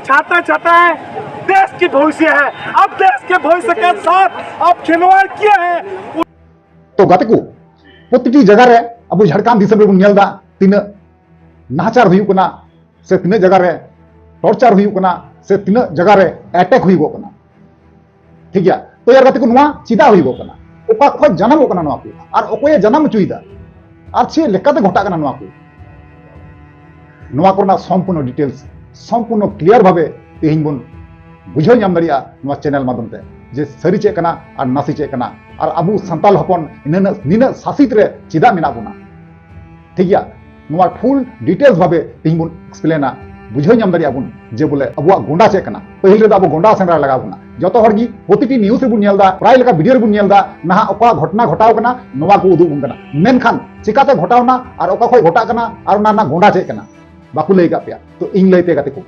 छाता छाता है, देश की भविष्य है। अब देश के भविष्य के साथ अब खिलवाड़ किया है। तो गाते को प्रति जगह रे अब झारखंड दिसम रे बुन तीन नाचार हुई कना से तीन जगह रे टॉर्चर हुई कना से तीन जगह रे अटैक हुई कना ठीक गया। तो यार गाते को नुआ चिदा हुई कना ओका खो जन्म कना नुआ को और ओकोय जन्म चुईदा और छे लेकाते घटा कना नुआ को नुआ कोना संपूर्ण डिटेल्स संपूर्ण क्लियर भावे तेहिं बन बुझाव नाम दाड़िया नुआ चैनल माध्यम ते जे सारी चे कना और नासी चे कना और अबू संताल हपन निना शासित रे चिदा मेना बना ठीक गया। नुआ फुल डिटेल्स भावे तेहिं बन एक्सप्लेना बुझाव नाम दाड़िया बन जे बोले अबुआ गोंडा चे कना पहिल रे अबू गोंडा सेंद्रा लगा बना जतो हर गी प्रतिटी न्यूज रे बुन नेलदा प्राय लेका वीडियो रे बुन नेलदा ना ओका घटना घटाव कना नुआ को उदुग कना मेनखान चिकाते घटावना और ओका खय घटा कना और ना गोंडा चे कना बाकू लई का पे तो इन लई पे गाते को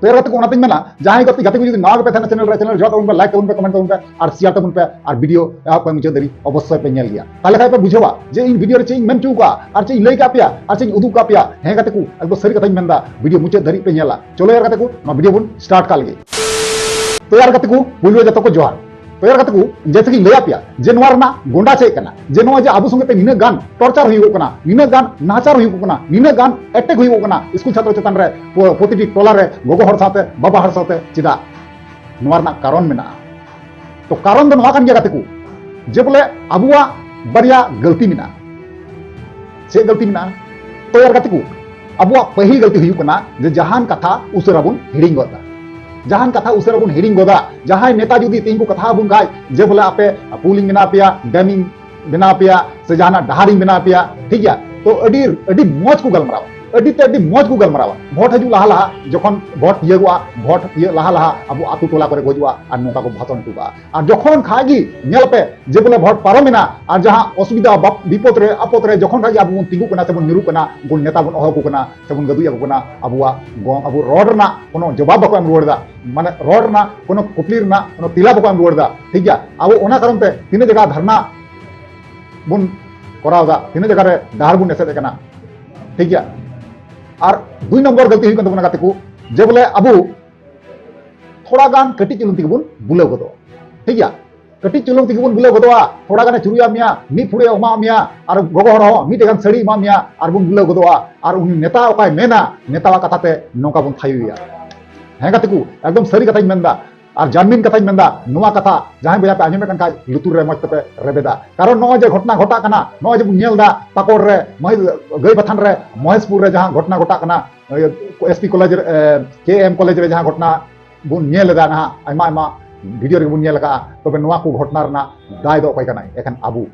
तो यार गाते को नाते मेना जहां गाते गाते को जदि नाव पे थाना चैनल जो तबन पे लाइक तबन पे कमेंट तबन पे और शेयर तबन पे और वीडियो आप पे मुझे दरी अवश्य पे नेल गया ताले खाय पे बुझवा जे इन वीडियो रे चेंज मेन चुका और चेंज लई का पे और चेंज उदुग का पे हे गाते को एकदम सरी कथा मेनदा वीडियो मुझे दरी पे नेला चलो यार गाते को ना वीडियो बुन स्टार्ट काल गे। तो यार गाते को पुलियो जतो को जोहार। तो यार गाते को जैसे कि लया पे जे नोआ रना गोंडा चे कना जे नोआ जे आबू संगे पे निना गान टॉर्चर हुई कना निना गान नाचार हुई कना निना गान अटैक हुई कना स्कूल छात्र चेतन रे प्रतिटी टोला रे गोगो हर साथे बाबा हर साथे चिदा नोआ रना कारण मेना। तो कारण दो नोआ कान गया गाते को जे बोले आबुआ बारिया गलती मेना से गलती मेना। तो यार गाते को आबुआ पहिल गलती हुई कना जे जहान कथा उसरा बुन हिडिंग गोदा जहान कथा उसरा बुन हिडिंग गोदा जहां नेता जुदी तीन को कथा बुन गाय जे बोले आपे पुलिंग बना पिया डैमिंग बना पिया से जहाना डहारिंग बना पिया ठीक गया। तो अडी अडी मौज को गलमरावा अडी ते अडी मौज को गलमरावा भोट हजू लहा लहा जखन भोट येगुआ भोट ये लहा लहा अब आतु टोला करे गोजुआ और नोका को भाषण टुका और जखन खागी नेल पे जे बोले भोट पारमेना और जहां असुविधा विपद रे आपद रे जखन खागी अब तिगु कना से निरु कना गुन नेता बन अहो को कना से बन गदुया को कना अबुआ गो अबु रोड ना कोनो जवाब बको एम रोडदा माने रोड ना कोनो कुपलीर ना कोनो तिला बको एम रोडदा ठीक गया। अब ओना कारण पे तीन जगह धरना बुन करावदा तीन जगह रे डाहर बुन एसेद कना ठीक गया। और दुई नंबर गलती हुई कन गाते को जे बोले अबू थोड़ा गान कटी चुलुंग तिग बुन बुलाव गदो ठीक गया कटी चुलुंग तिग बुन बुलाव गदोआ थोड़ा गाने चुरुया मिया मी फुड़े ओमा मिया और गोगो हर हो मी तेगान सड़ी मा मिया और बुन बुलाव गदोआ और उन नेता ओकाय मेना नेतावा कथाते नोका बुन थायुया हे गाते को एकदम सरी कथाई मेनदा और जानमीन कथा मेनदा नुआ कथा जहां बजा पे आजमे कन खाय लुतुर रे मस्त पे रेबेदा कारण नो जे घटना घटा कना नो जे नेलदा पाकोड़ रे गई बथान रे महेशपुर रे जहां घटना घटा कना एसपी कॉलेज केएम कॉलेज रे जहां घटना बुन नेलदा ना आयमा आयमा वीडियो रे बुन नेल का तबे नुआ को घटना रना दाय दो कय कना एखन आबू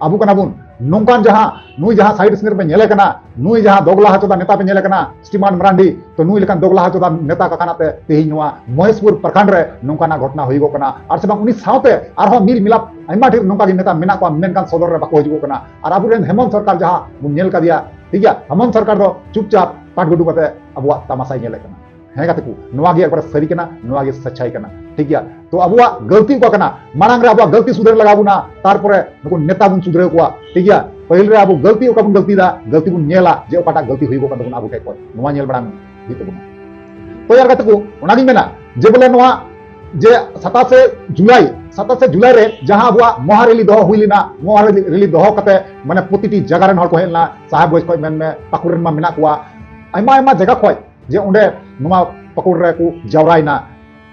आबू कना बुन नोंकान जहां नुई जहां साइड स्नेर पे नेले कना नुई जहां दोगला हचोदा नेता पे नेले कना स्टीमान मरांडी तो नुई लेकान दोगला हचोदा नेता का कानाते तेहि नुआ महेशपुर प्रखंड रे नोंकाना घटना हुई गो कना और से उनी सावते आरो मिल मिलाप आइमा ढेर नोंका की नेता मेना को मेनकान सदर रे बाको हिजो कना और आबू रेन हेमंत सरकार जहां बुन नेल का दिया ठीक गया। हेमंत सरकार दो चुपचाप पाट गुडू कते अबुआ तमाशा नेले कना हे गाते को नुआ गे एक सरी कना नुआ गे सच्चाई कना ठीक गया। तो अबुआ गलती को कना मांग रे अबुआ गलती सुधर लगाबुना तारपरे नुको नेता बुन सुधरे को ठीक गया। पहिल रे अबु गलती ओका बुन गलती बुन नेला जे ओपाटा गलती हुई गो कन अबु के को नुआ नेल बड़ा हित बुन। तो यार गाते को ओना गी मेना जे बोले नुआ जे 27 जुलाई रे जहां अबुआ महारेली दो हुइलिना महारेली दो कते माने प्रतिटी जगह रेन हर को हेलना साहेब बस को मेन में पाकुरन मा मेना को आइमा आइमा जगह को जे उंडे नुआ पाकुर रे को जावराइना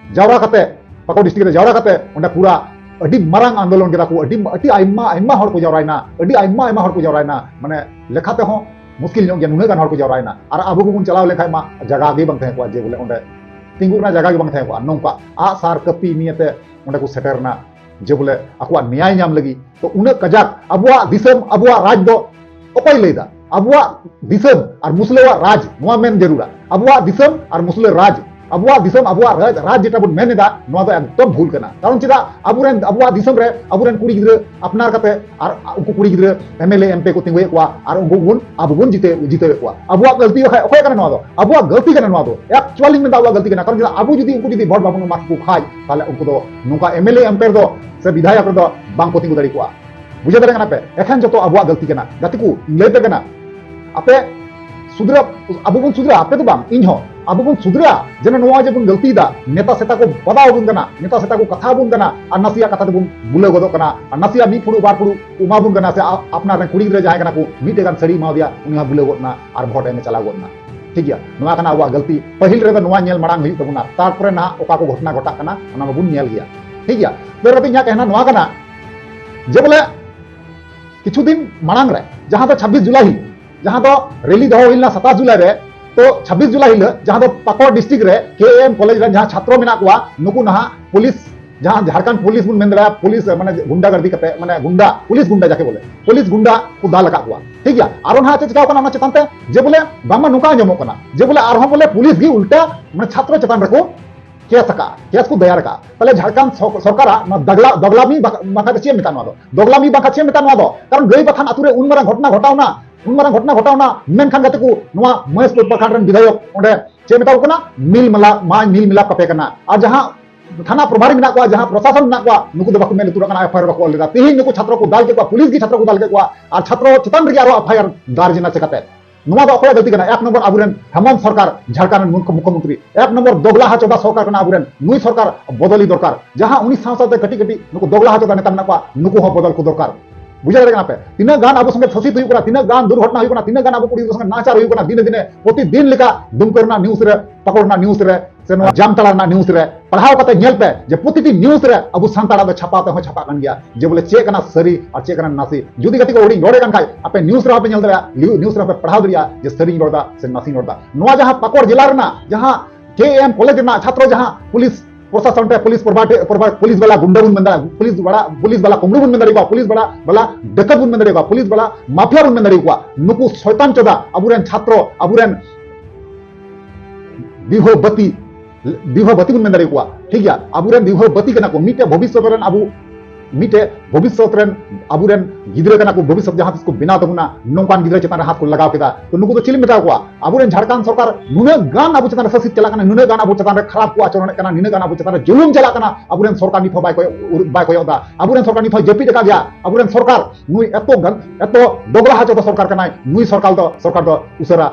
जावरा कते पाकुर डिस्ट्रिक्ट रे जावरा कते उंडे पूरा अडी मारांग आंदोलन केदा को अडी आइमा आइमा हर को जावराइना अडी आइमा आइमा हर को जावराइना माने लेखाते हो मुश्किल नो नुना गान हर को जावराइना और अबु को बुन चलाव लेखाय मा जगह गे बंग थे को जे बोले उंडे तिंगुना जगह गे बंग थे को नोंका आ सार कपी नियते उंडे को सेटरना जे बोले अकुआ न्याय नाम लगी तो उन कजाक अबुआ दिसम अबुआ राज दो ओपय लेदा अबुआ दिसम और मुसलेवा राज नोआ मेन जरूरा अबुआ दिसम और मुसले राज अबुआ दिसम अबुआ राज जेटा बुन मेनेदा नोआ दो एकदम भूल कना कारण चिदा अबुरेन अबुआ दिसम रे अबुरेन कुड़ी गिद्र अपनार कते और उनको कुड़ी गिद्र एमएलए एमपी को तिंगुए को और उनको बुन अब बुन जीते को अबुआ गलती है ओके कना नोआ दो अबुआ गलती कना नोआ दो एक्चुअली में अबुआ गलती कना कारण चिदा अबु जुदी उनको जुदी भोट बाबन मार्क को खाय ताले उनको दो नुका एमएलए एमपी दो से विधायक दो बांग को तिंगु दड़ी को बुझे दरे कना पे एखन जतो अबुआ गलती कना गाती को लेते कना आपे सुधरा अब बन सुधरा आपे तो बांग इन हो अब बन सुधरा जेन नोआ जे बन गलती दा नेता सेता को बदाव बुन कना नेता सेता को कथा बुन कना और नसिया कथा बुन बुले गदो कना और नसिया मी फुड़ू बार फुड़ू उमा बुन कना से अपना रे कुड़ी गिदरा जहां कना को मीटे गान सड़ी मा दिया उनी बुले गदना और भोट एम चला गदना ठीक गया नोआ कना अब गलती पहिल रे नोआ नेल मांग हुई तबुना तारपरे ना ओका को घटना घटा कना ओना बुन नेल गया ठीक गया तो रति nya कहना नोआ कना जे बोले किछु दिन मांग रे जहां तो 26 जुलाई जहां तो रैली दो हिलना 27 जुलाई रे तो 26 जुलाई हिल जहां तो पाकुड़ डिस्ट्रिक्ट रे केएम कॉलेज रे जहां छात्र मेना कुआ नुकु नहा पुलिस जहां झारखंड पुलिस बुन मेन पुलिस माने गुंडागर्दी कते माने गुंडा पुलिस गुंडा जाके बोले पुलिस गुंडा को दा लगा कुआ ठीक गया आरो ना चिका कना चेतन ते जे बोले बामा नुका जमो कना जे बोले आरो बोले पुलिस गी उल्टा माने छात्र चेतन रको केस को दया रखा तले झारखंड सरकार दगलामी बाका चे मेता दो दगलामी बाका चे मेता दो कारण गई बथान आतुरे उन मारा घटना घटावना मेनखान गते को नोआ महेशपुर प्रखंड रन विधायक ओंडे चे मेता कोना मिल मिला कपे कना और जहां थाना प्रभारी मेना को जहां प्रशासन मेना को नुकु दो बाको मेल तुरा कना एफआईआर बाको लेदा तेही नुकु छात्र को दाल के को पुलिस की छात्र को दाल के को और छात्र चितन रे आरो एफआईआर दार्ज ना चकते नुआ दो अखया गलती कना एक नंबर आबुरेन हेमंत सरकार झारखंड मुख्यमंत्री एक नंबर दोगला हाचोदा सरकार कना आबुरेन नुई सरकार बदली दरकार जहां उनी सांसद कटी कटी नुकु दोगला हाचोदा नेता मेना को नुकु हो बदल को दरकार बुझा रे पे तीना गान अब संगे फसित हुई कना तीना गान दुर्घटना हुई कना तीना गान अब कुड़ी संगे नाचार हुई कना दिन दिन प्रतिदिन लेका दुमकरना न्यूज रे पकड़ना न्यूज रे से नो जामतला न्यूज रे पढ़ाव कते नेल पे जे प्रतिदिन न्यूज रे अब सांताड़ा दो छापाते हो छापा कन गया जे बोले चे कना सरी और चे कना नासी जुदी गति को ओडी रोडे कन खाय आपे न्यूज रे आपे नेल दरा न्यूज रे आपे पढ़ाव दरिया जे सरी रोडा से नासी रोडा नोआ जहां पाकुड़ जिला रना जहां केएम कॉलेज ना छात्र जहां पुलिस प्रशासन पे पुलिस पुलिस वाला गुंडा बुन बंदा पुलिस वाला कुमरू बुन बंदा पुलिस वाला डकत बुन बंदा पुलिस वाला माफिया बुन बंदा नुकु शैतान चोदा अबुरेन छात्र अबुरेन विभवती बुन बंदा ठीक गया अबुरेन विभवती कना को मीटे भविष्य रेन अबु मीटे भविष्य रेन अबुरेन गिद्रे कना को भविष्य जहां इसको बिना तबुना नोकान गिद्रे चेतान हाथ को लगाव केदा तो नुकु तो चिली मेता को अबुरेन झारखंड सरकार नुने गान अबु चेतान ससित चला कना नुने गान अबु चेतान खराब को आचरण कना नुने गान अबु चेतान जुलुम चला कना अबुरेन सरकार निथो बाय को योदा अबुरेन सरकार निथो जेपी टका गया अबुरेन सरकार नुई एतो दोगला हाचो तो सरकार कना नुई सरकार दो उसरा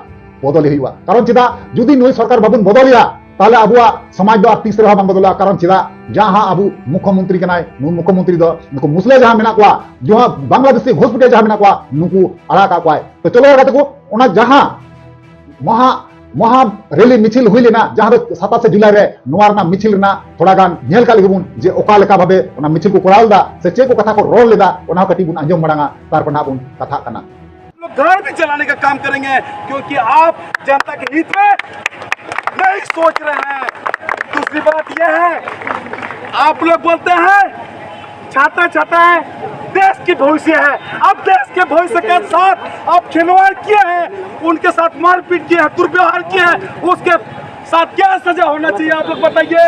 बदली हुआ कारण चिदा जुदी नुई सरकार बाबुन बदलिया ताले अबुआ समाज दो तीसरे हा बांग बदला कारण चिदा जहां अबु मुख्यमंत्री कनाय नु मुख्यमंत्री दो नुकु मुसले जहां मेना को जो बांग्लादेशी घोषपिटे जहां मेना को नुकु आड़ा का को तो चलो गाते को ओना जहां महा रैली मिছিল हुई लेना जहां दो 27 जुलाई रे नोआर ना मिছিল ना थोड़ा गान नेल का लगबुन जे ओका लेका भाबे ओना मिছিল को कोरालदा से चे को कथा को रोल लेदा ओना कटी बुन अंजम मडांगा तार पना बुन कथा कना घर भी चलाने का काम करेंगे क्योंकि आप जनता के हित में नहीं सोच रहे हैं। दूसरी बात यह है आप लोग बोलते हैं छाता है देश की भविष्य है। अब देश के भविष्य के साथ आप खिलवाड़ किए हैं, उनके साथ मारपीट किए हैं, दुर्व्यवहार किए हैं, उसके साथ क्या सजा होना चाहिए आप लोग बताइए।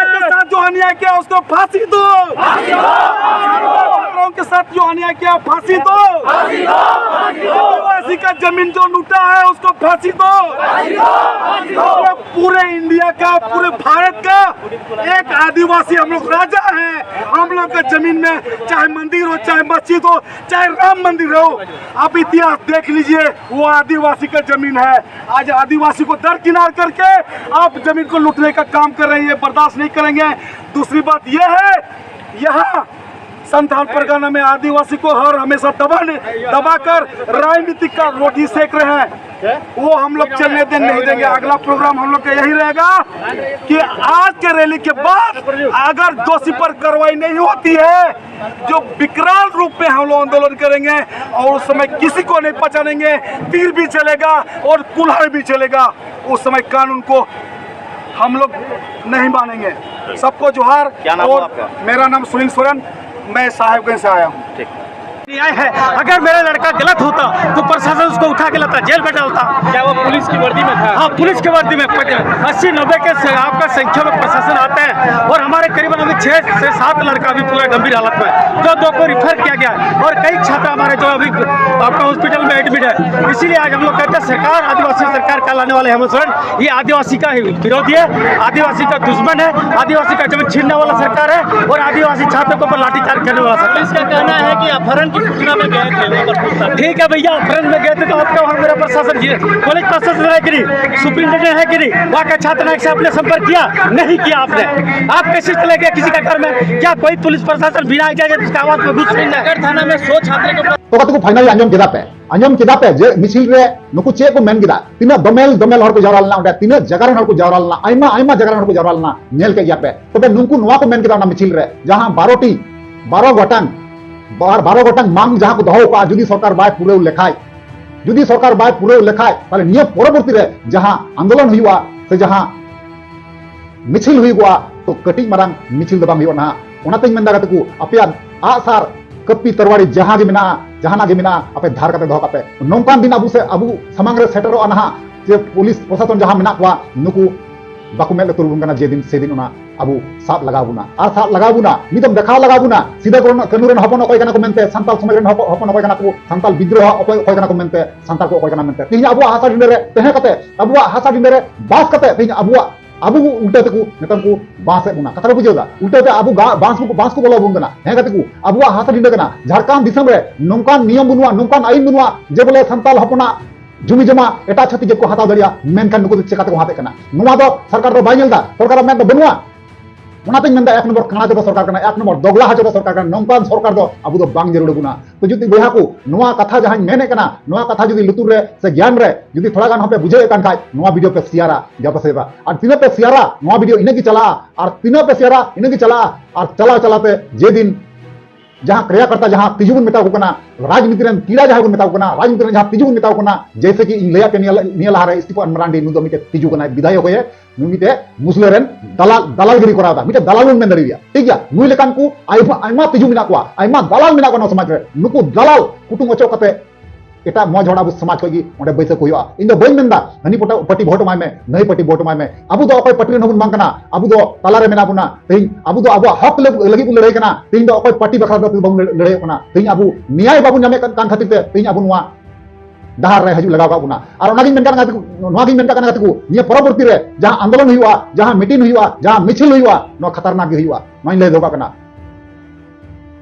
के साथ जो अन्याय किया उसको फांसी दो, के साथ जो अन्याय किया फांसी दो, आदिवासी का जमीन जो लूटा है उसको फांसी दो। पूरे इंडिया का पूरे भारत का एक आदिवासी हम लोग राजा है। हम लोग का जमीन में चाहे मंदिर हो, चाहे मस्जिद हो, चाहे राम मंदिर हो, आप इतिहास देख लीजिए, वो आदिवासी का जमीन है। आज आदिवासी को दरकिनार करके आप जमीन को लूटने का काम कर रहे हैं, ये बर्दाश्त नहीं करेंगे। दूसरी बात यह है यहाँ संथाल परगना में आदिवासी को हर हमेशा दबाकर राजनीतिक का रोटी सेक रहे हैं, वो हम लोग चलने नहीं देंगे। अगला प्रोग्राम हम लोग का यही रहेगा कि आज के रैली के बाद अगर दोषी पर कार्रवाई नहीं होती है, जो विकराल रूप में हम लोग आंदोलन करेंगे और उस समय किसी को नहीं पहचानेंगे, तीर भी चलेगा और कुल्हाड़ी भी चलेगा। उस समय कानून को हम लोग नहीं मानेंगे। सबको जोहार। क्या नाम है आपका? मेरा नाम सुनील सोरेन, मैं साहेबगंज से आया हूँ। ठीक न्याय है। अगर मेरा लड़का गलत होता तो प्रशासन उसको उठा के लाता, जेल में डालता। क्या वो पुलिस की वर्दी में था? हाँ, पुलिस की वर्दी में 80-90 के आपका संख्या में प्रशासन आता है और हमारे करीबन अभी 6 से 7 लड़का अभी पूरा गंभीर हालत में, जो 2 को रिफर किया गया है और कई छात्र हमारे जो अभी आपका हॉस्पिटल में एडमिट है। इसीलिए आज हम लोग कहते हैं सरकार आदिवासी सरकार का लाने वाले हेमंत सोरेन ये आदिवासी का विरोधी है, आदिवासी का दुश्मन है, आदिवासी का जमीन छीनने वाला सरकार है और आदिवासी छात्रों को लाठीचार्ज करने वाला सरकार। इसका कहना है कि अपहरण की सूचना में गए थे वहाँ पर पूछताछ। ठीक है भैया, फ्रेंड में गए थे तो आपका वहाँ मेरा प्रशासन पुलिस प्रशासन है कि नहीं, सुप्रिंटेंडेंट है कि नहीं, वहाँ का छात्रनायक से आपने संपर्क किया नहीं किया आपने? आप कैसे चले गए किसी का घर में? क्या कोई पुलिस प्रशासन बिना इजाजत उसका आवाज में घुस नहीं है? थाना में 100 छात्र के तो कत को फाइनली अंजम केदा पे जे मिছিল रे नुकु चे को मेन गिदा तिना दोमेल हर को जावरा लना ओडे तिना जगह हर को जावरा लना आइमा जगह हर को जावरा लना नेल के गया पे तबे नुकु नवा को मेन गिदा ना मिছিল रे जहां 12 गोटांग मांग जहां को दहो का जुदी सरकार बाय पूरे लेखाय जुदी सरकार बाय पूरे लेखाय ताले निय परवर्ती रे जहां आंदोलन हुआ से जहां मिছিল हुआ तो कटिंग मारांग मिছিল दबांग हुआ ना ओनाते मेन दागा तकु अपिया आसार कपी तरवाड़ी जहां गे मेना जहाना गे मेना अपे धार काते दहो कापे नोंकान दिन अबु समांग रे सेटरो अनहा जे पुलिस प्रशासन जहां मेना कुआ नुकु बाकु मेल तुरुबुन कना जे दिन से दिन ओना अबु साब लगाबुना आ साब लगाबुना निदम देखाव लगाबुना सीधा कनुरन हपन अकय कना को मेनते संताल समाज रन हपन अकय कना को संताल विद्रोह अकय कना को मेनते संताल को अकय कना मेनते तिनि अबु हासा दिन रे तहे कते अबु हासा दिन रे बास कते तिनि अबु उल्टा तक नेतन को बांस बुना कथा बुझेगा उल्टा ते अबु बांस को बोला बुंगना हे कते को अबु हासा दिन कना झारखंड दिसम रे नोंकान नियम बुनुआ नोंकान आईन बुनुआ जे बोले संताल हपना जुमी जमा एटा छति जे को हाता दरिया मेनखान नुको चेकाते को हाते कना नुवा दो सरकार दो बाय नेलदा सरकार में बनुआ ओनाते मेनदा एक नंबर खाना दो सरकार कना एक नंबर दोगला हजो सरकार कना नोंकान सरकार दो अबु दो बांग जरूर गुना तो जुदी बहा को नुवा कथा जहां मेने कना नुवा कथा जुदी लुतुर रे से ज्ञान रे जुदी थोड़ा गान हपे बुझे कान खाय नुवा वीडियो पे सियारा जब सेवा और तीन पे सियारा नुवा वीडियो इने की चला और तीन पे सियारा इने की चला और चला चलाते जे दिन जहां क्रियाकर्ता जहां तिजुबुन मेता को कना राजनीति रन कीड़ा जहां को मेता को कना राजनीति रन जहां तिजुबुन मेता को कना जैसे कि लया के नियला रे स्टीफन मरांडी नु दो मिटे तिजु कना विधायक होये नु मिटे मुस्ले रन दलालगिरी करादा मिटे दलालुन में दरिया ठीक है नु लेकान को आइमा तिजु मिना को आइमा दलाल मिना को समाज रे नुकु दलाल कुटुम अचो कते एटा मज हड़ा समाज को ओंडे बैसक हुआ इन दो बई मेनदा हनी पटी भोट माय में नई पटी भोट माय में अबु दो अकोय पटी नबुन मांग कना अबु दो ताला रे मेना बुना तेई अबु दो अबु हक लगी बु लड़ाई कना तेई दो अकोय पटी बखरा दो बु लड़ाई कना तेई अबु न्याय बाबु नामे कान खातिर ते तेई अबु नुवा दहार रे हजु लगाव बुना और ओनागी मेन काना नुवा गी मेन काना तकु निय परवर्ती रे जहां आंदोलन हुआ जहां मीटिंग हुआ जहां मिছিল हुआ नो खतरनाक गी हुआ नई ले दोबा कना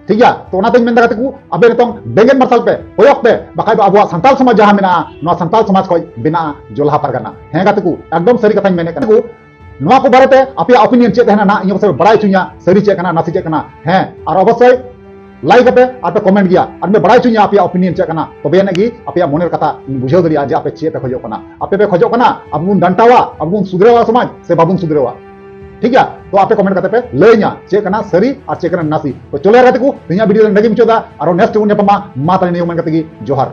ठीक है तो ओनाते मेन दागा तकु अबे नितों बेंगन मार्शल पे होयक पे बाकाय अबुआ संताल समाज जहां मेना नो संताल समाज को बिना जोलहा परगना हेगा तकु एकदम सरी कथा मेने कना नुआ को बारेते आपे ओपिनियन चेक है ना इन बड़ाई चुनिया सरी चेक ना नासी चेक ना हैं और अवश्य लाइक पे आप कमेंट गया और मैं बड़ाई चुनिया आपे ओपिनियन चेक ना तबे नेगी आपे मनेर कथा बुझाव दरिया जे आपे चे पे खजो कना आपे पे खजो कना अबुन डंटावा अबुन सुधरेवा समाज से बाबुन सुधरेवा ठीक है तो आपे कमेंट करते पे लैया चे कना सरी और चे कना नासी तो चले रहते को वीडियो नगी मिचोदा और नेक्स्ट उन्हें पमा माता ने मन करते की जोहार।